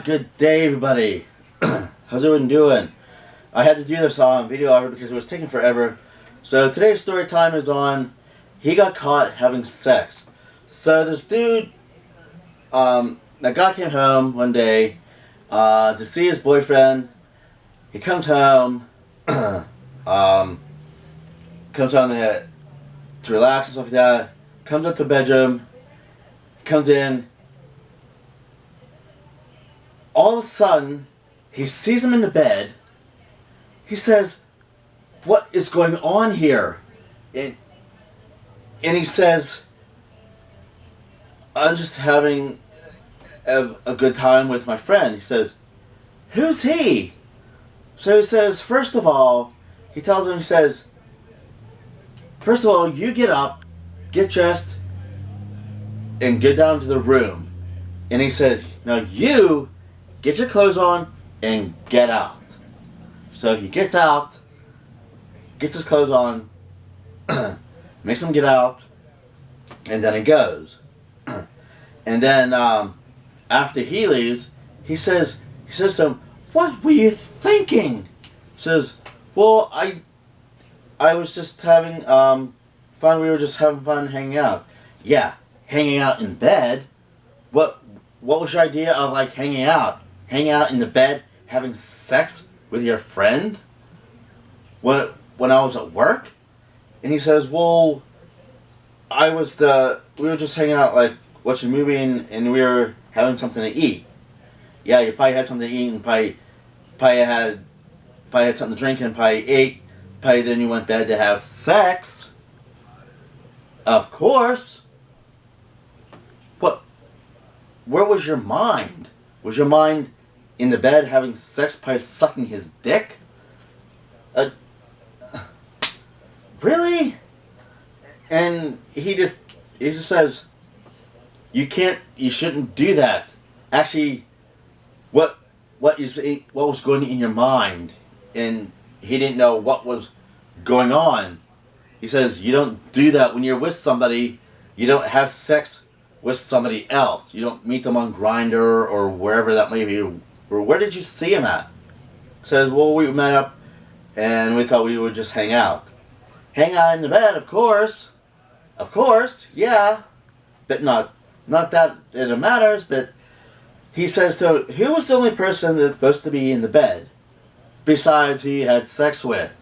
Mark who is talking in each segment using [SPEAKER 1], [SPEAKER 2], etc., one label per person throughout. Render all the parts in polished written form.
[SPEAKER 1] Good day, everybody. How's everyone doing? I had to do this on video hour because it was taking forever. So today's story time is on he got caught having sex. So this dude, that guy came home one day to see his boyfriend. He comes home, comes home to relax and stuff like that. Comes up to the bedroom, comes in. All of a sudden, he sees him in the bed. He says, "What is going on here?" And he says, "I'm just having a good time with my friend." He says, "Who's he?" So he says, first of all, he tells him, he says, "First of all, you get up, get dressed, and get down to the room." And he says, "Now you get your clothes on and get out." So he gets out, gets his clothes on, makes him get out, and then he goes. And then after he leaves, he says to him, "What were you thinking?" He says, "Well, I was just having fun. We were just having fun hanging out." "Yeah, hanging out in bed. What was your idea of like hanging out? Hanging out in the bed, having sex with your friend? When I was at work?" And he says, "Well, we were just hanging out, like watching a movie, and we were having something to eat." "Yeah, you probably had something to eat, and probably had something to drink, and probably ate. Probably then you went to bed to have sex." "Of course." Where was your mind? Was your mind in the bed having sex, by sucking his dick? Really?" And he just says, you shouldn't do that. Actually, what was going in your mind? And he didn't know what was going on. He says, you don't do that when you're with somebody. You don't have sex with somebody else. You don't meet them on Grindr or wherever that may be. Or where did you see him at? Says, well, we met up and we thought we would just hang out. Hang out in the bed, of course. Of course, yeah. But not that it matters, but he says, so who was the only person that's supposed to be in the bed besides who he had sex with?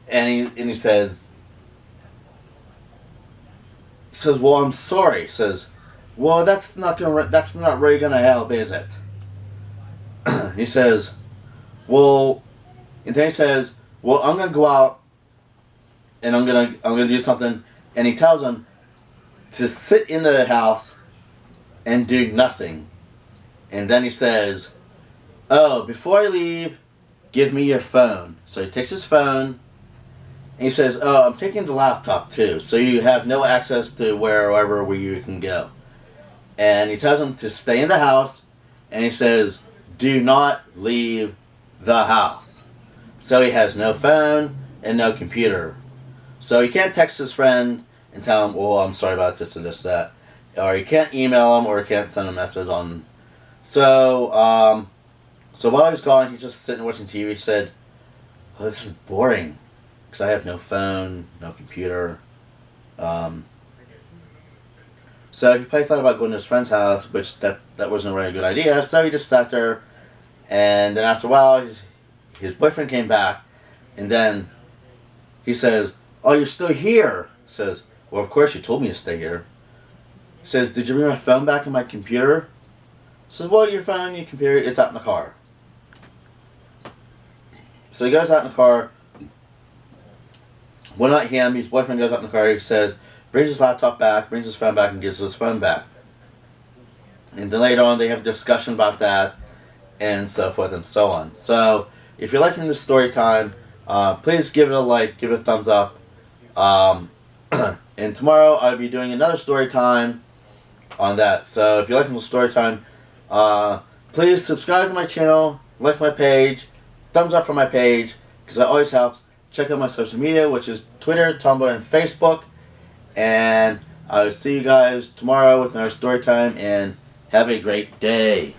[SPEAKER 1] And he says, well, I'm sorry. Says, well, that's not really gonna help, is it? He says, well, and then he says, well, I'm gonna go out and I'm gonna do something. And he tells him to sit in the house and do nothing. And then he says, oh, before I leave, give me your phone. So he takes his phone and he says, oh, I'm taking the laptop too, so you have no access to wherever where you can go. And he tells him to stay in the house, and he says, do not leave the house. So he has no phone and no computer. So he can't text his friend and tell him, well, I'm sorry about this and this, that. Or he can't email him, or he can't send a message on. So while he was gone, he's just sitting watching TV. He said, oh, this is boring, because I have no phone, no computer. So he probably thought about going to his friend's house, which that wasn't a very good idea. So he just sat there, and then after a while, his boyfriend came back, and then he says, oh, you're still here? He says, well, of course you told me to stay here. He says, did you bring my phone back and my computer? He says, well, your phone, your computer, it's out in the car. So he goes out in the car. Well, not him, his boyfriend goes out in the car. He says, brings his laptop back, brings his phone back, and gives his phone back. And then later on, they have a discussion about that, and so forth and so on. So, if you're liking this story time, please give it a like, give it a thumbs up. And tomorrow, I'll be doing another story time on that. So, if you're liking the story time, please subscribe to my channel, like my page, thumbs up for my page, because that always helps. Check out my social media, which is Twitter, Tumblr, and Facebook. And I'll see you guys tomorrow with another story time, and have a great day.